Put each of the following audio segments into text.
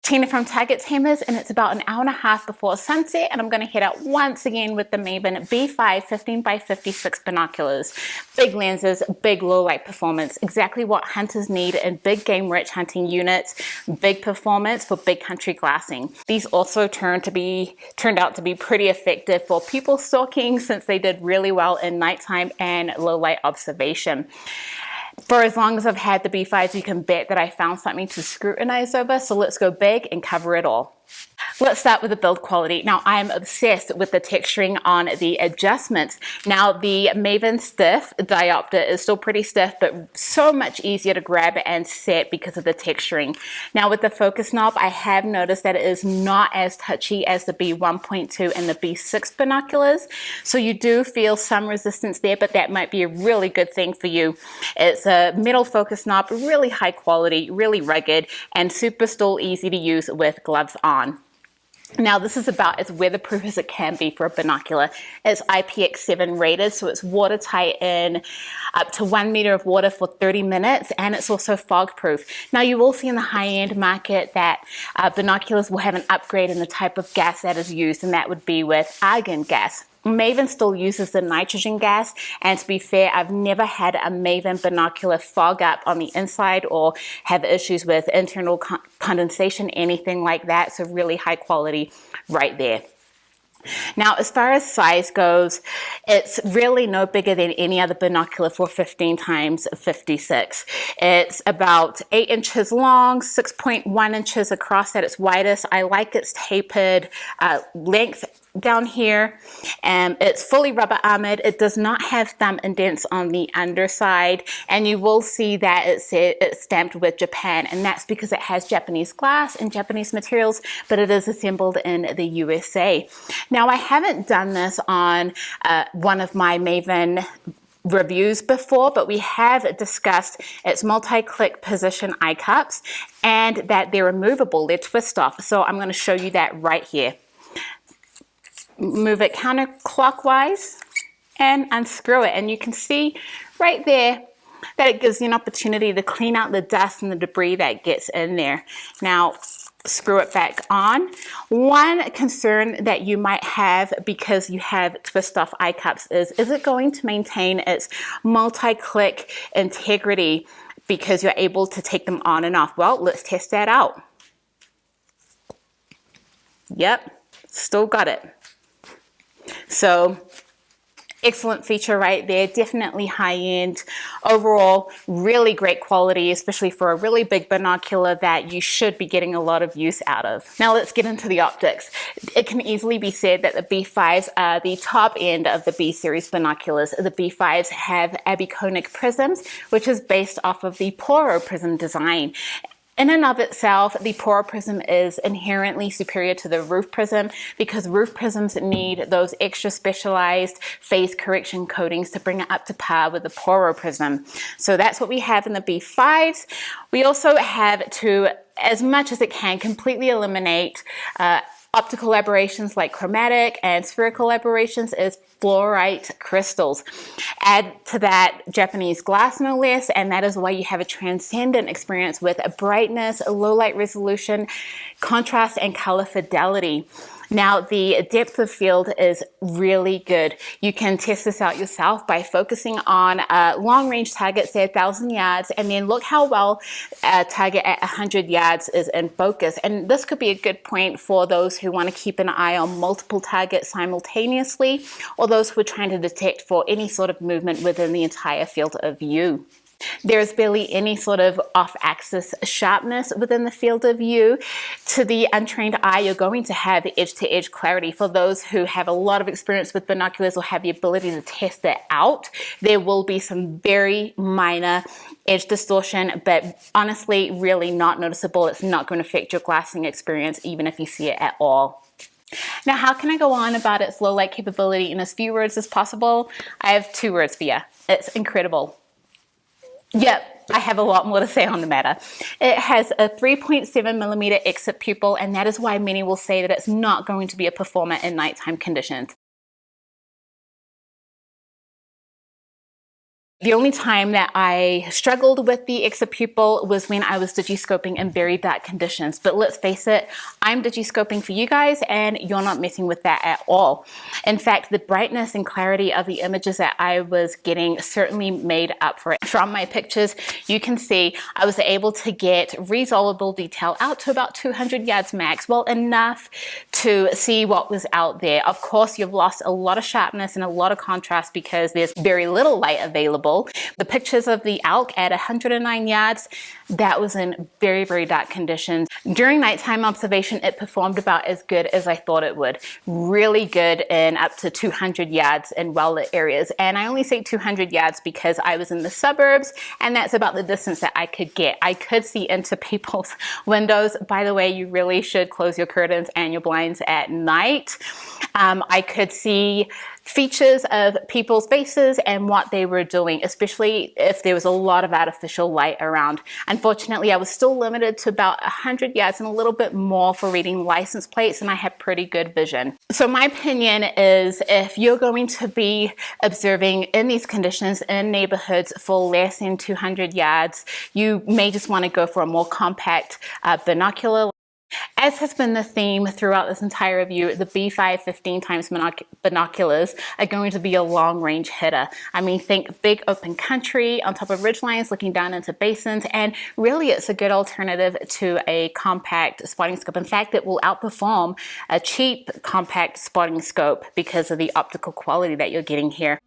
Tina from Target Tamers, and it's about an hour and a half before sunset, and I'm going to head out once again with the Maven B5 15x56 binoculars. Big lenses, big low light performance, exactly what hunters need in big game rich hunting units, big performance for big country glassing. These also turned out to be pretty effective for people stalking, since they did really well in nighttime and low light observation. For as long as I've had the B5s, you can bet that I found something to scrutinize over, so let's go big and cover it all. Let's start with the build quality. Now, I'm obsessed with the texturing on the adjustments. Now, the Maven stiff diopter is still pretty stiff, but so much easier to grab and set because of the texturing. Now, with the focus knob, I have noticed that it is not as touchy as the B1.2 and the B6 binoculars. So you do feel some resistance there, but that might be a really good thing for you. It's a metal focus knob, really high quality, really rugged, and super still easy to use with gloves on. Now, this is about as weatherproof as it can be for a binocular. It's IPX7 rated, so it's watertight in up to 1 meter of water for 30 minutes, and it's also fog proof. Now, you will see in the high-end market that binoculars will have an upgrade in the type of gas that is used, and that would be with argon gas. Maven still uses the nitrogen gas, and to be fair, I've never had a Maven binocular fog up on the inside or have issues with internal condensation, anything like that. So really high quality right there. Now, as far as size goes, it's really no bigger than any other binocular for 15x56. It's about 8 inches long, 6.1 inches across at its widest. I like its tapered length down here, and it's fully rubber armored. It does not have thumb indents on the underside, and you will see that it's stamped with Japan, and that's because it has Japanese glass and Japanese materials, but it is assembled in the USA. Now, I haven't done this on one of my Maven reviews before, but we have discussed its multi-click position eye cups and that they're removable, they're twist off. So I'm going to show you that right here. Move it counterclockwise and unscrew it, and you can see right there that it gives you an opportunity to clean out the dust and the debris that gets in there. Now, screw it back on. One concern that you might have because you have twist off eye cups is it going to maintain its multi-click integrity because you're able to take them on and off? Well, let's test that out. Yep, still got it. So excellent feature right there, definitely high end. Overall, really great quality, especially for a really big binocular that you should be getting a lot of use out of. Now let's get into the optics. It can easily be said that the B5s are the top end of the B series binoculars. The B5s have abiconic prisms, which is based off of the Poro prism design. In and of itself, the Poro prism is inherently superior to the roof prism because roof prisms need those extra specialized phase correction coatings to bring it up to par with the Poro prism. So that's what we have in the B5s. We also have to, as much as it can, completely eliminate optical aberrations like chromatic and spherical aberrations is fluorite crystals. Add to that Japanese glass, no less, and that is why you have a transcendent experience with a brightness, a low light resolution, contrast, and color fidelity. Now, the depth of field is really good. You can test this out yourself by focusing on long-range targets at 1,000 yards, and then look how well a target at 100 yards is in focus. And this could be a good point for those who want to keep an eye on multiple targets simultaneously, or those who are trying to detect for any sort of movement within the entire field of view. There's barely any sort of off-axis sharpness within the field of view. To the untrained eye, you're going to have edge-to-edge clarity. For those who have a lot of experience with binoculars or have the ability to test it out, there will be some very minor edge distortion, but honestly, really not noticeable. It's not going to affect your glassing experience, even if you see it at all. Now, how can I go on about its low light capability in as few words as possible? I have 2 words for you. It's incredible. Yep, I have a lot more to say on the matter. It has a 3.7mm exit pupil, and that is why many will say that it's not going to be a performer in nighttime conditions. The only time that I struggled with the extra pupil was when I was digiscoping in very dark conditions. But let's face it, I'm digiscoping for you guys and you're not messing with that at all. In fact, the brightness and clarity of the images that I was getting certainly made up for it. From my pictures, you can see I was able to get resolvable detail out to about 200 yards max. Well, enough to see what was out there. Of course, you've lost a lot of sharpness and a lot of contrast because there's very little light available. The pictures of the elk at 109 yards, that was in very, very dark conditions. During nighttime observation, it performed about as good as I thought it would. Really good in up to 200 yards in well-lit areas. And I only say 200 yards because I was in the suburbs and that's about the distance that I could get. I could see into people's windows. By the way, you really should close your curtains and your blinds at night. I could see features of people's faces and what they were doing, especially if there was a lot of artificial light around. Unfortunately, I was still limited to about 100 yards and a little bit more for reading license plates, and I had pretty good vision. So my opinion is if you're going to be observing in these conditions in neighborhoods for less than 200 yards, you may just want to go for a more compact binocular. As has been the theme throughout this entire review, the B5 15x binoculars are going to be a long-range hitter. I mean, think big open country on top of ridgelines looking down into basins, and really it's a good alternative to a compact spotting scope. In fact, it will outperform a cheap compact spotting scope because of the optical quality that you're getting here.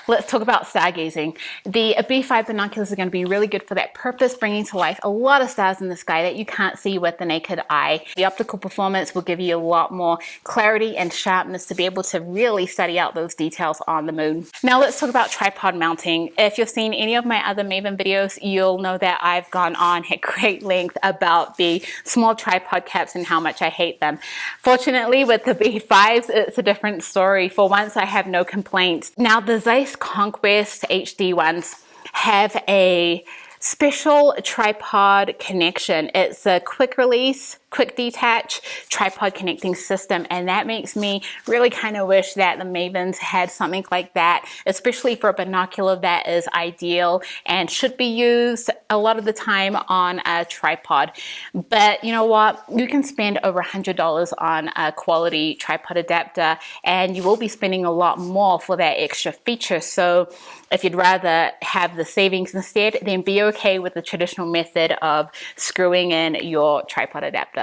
Let's talk about stargazing. The B5 binoculars are going to be really good for that purpose, bringing to life a lot of stars in the sky that you can't see with the naked eye. The optical performance will give you a lot more clarity and sharpness to be able to really study out those details on the moon. Now let's talk about tripod mounting. If you've seen any of my other Maven videos, you'll know that I've gone on at great length about the small tripod caps and how much I hate them. Fortunately, with the B5s, it's a different story. For once, I have no complaints. Now the Zeiss Conquest HD ones have a special tripod connection. It's a quick release, quick detach tripod connecting system, and that makes me really kind of wish that the Mavens had something like that, especially for a binocular that is ideal and should be used a lot of the time on a tripod. But you know what, you can spend over $100 on a quality tripod adapter and you will be spending a lot more for that extra feature. So if you'd rather have the savings instead, then be okay with the traditional method of screwing in your tripod adapter.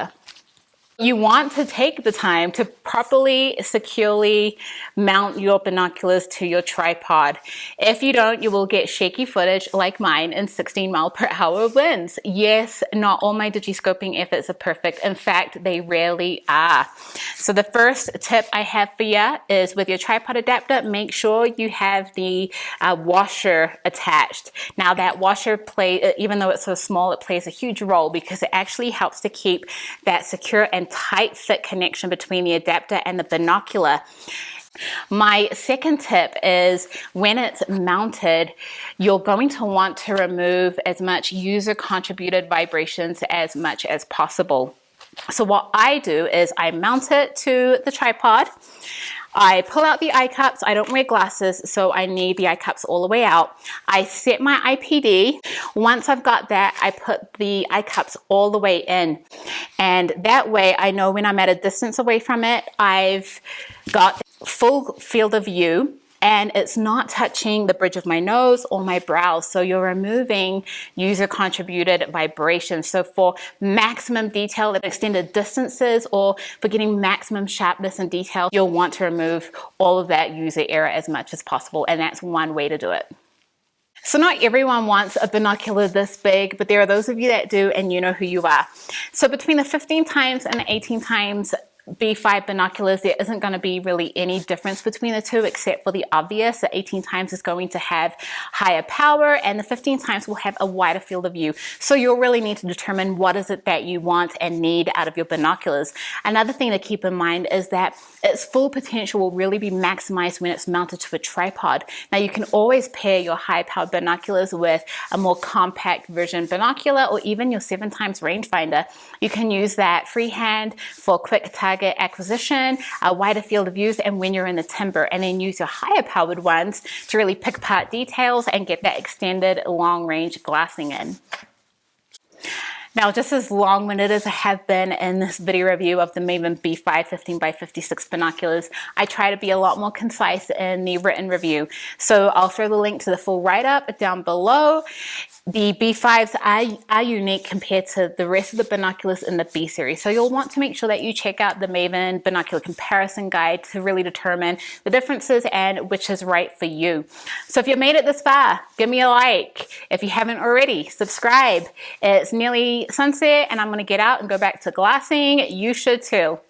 You want to take the time to properly, securely mount your binoculars to your tripod. If you don't, you will get shaky footage like mine in 16 mile per hour winds. Yes, not all my digiscoping efforts are perfect. In fact, they rarely are. So the first tip I have for you is with your tripod adapter, make sure you have the washer attached. Now that washer even though it's so small, it plays a huge role because it actually helps to keep that secure and tight fit connection between the adapter and the binocular. My second tip is when it's mounted, you're going to want to remove as much user contributed vibrations as much as possible. So what I do is I mount it to the tripod. I pull out the eye cups. I don't wear glasses, so I need the eye cups all the way out. I set my IPD. Once I've got that, I put the eye cups all the way in. And that way I know when I'm at a distance away from it, I've got full field of view, and it's not touching the bridge of my nose or my brows. So you're removing user contributed vibration. So for maximum detail at extended distances, or for getting maximum sharpness and detail, you'll want to remove all of that user error as much as possible. And that's one way to do it. So not everyone wants a binocular this big, but there are those of you that do, and you know who you are. So between the 15 times and the 18 times B5 binoculars, there isn't going to be really any difference between the two, except for the obvious. The 18 times is going to have higher power, and the 15 times will have a wider field of view. So you'll really need to determine what is it that you want and need out of your binoculars. Another thing to keep in mind is that its full potential will really be maximized when it's mounted to a tripod. Now you can always pair your high-powered binoculars with a more compact version binocular, or even your 7 times rangefinder. You can use that freehand for quick target acquisition, a wider field of views, and when you're in the timber, and then use your higher powered ones to really pick apart details and get that extended long range glassing in. Now, just as long-winded as I have been in this video review of the Maven B5 15x56 binoculars, I try to be a lot more concise in the written review. So I'll throw the link to the full write-up down below. The B5s are unique compared to the rest of the binoculars in the B series. So you'll want to make sure that you check out the Maven binocular comparison guide to really determine the differences and which is right for you. So if you've made it this far, give me a like. If you haven't already, subscribe. It's nearly sunset and I'm gonna get out and go back to glassing. You should too.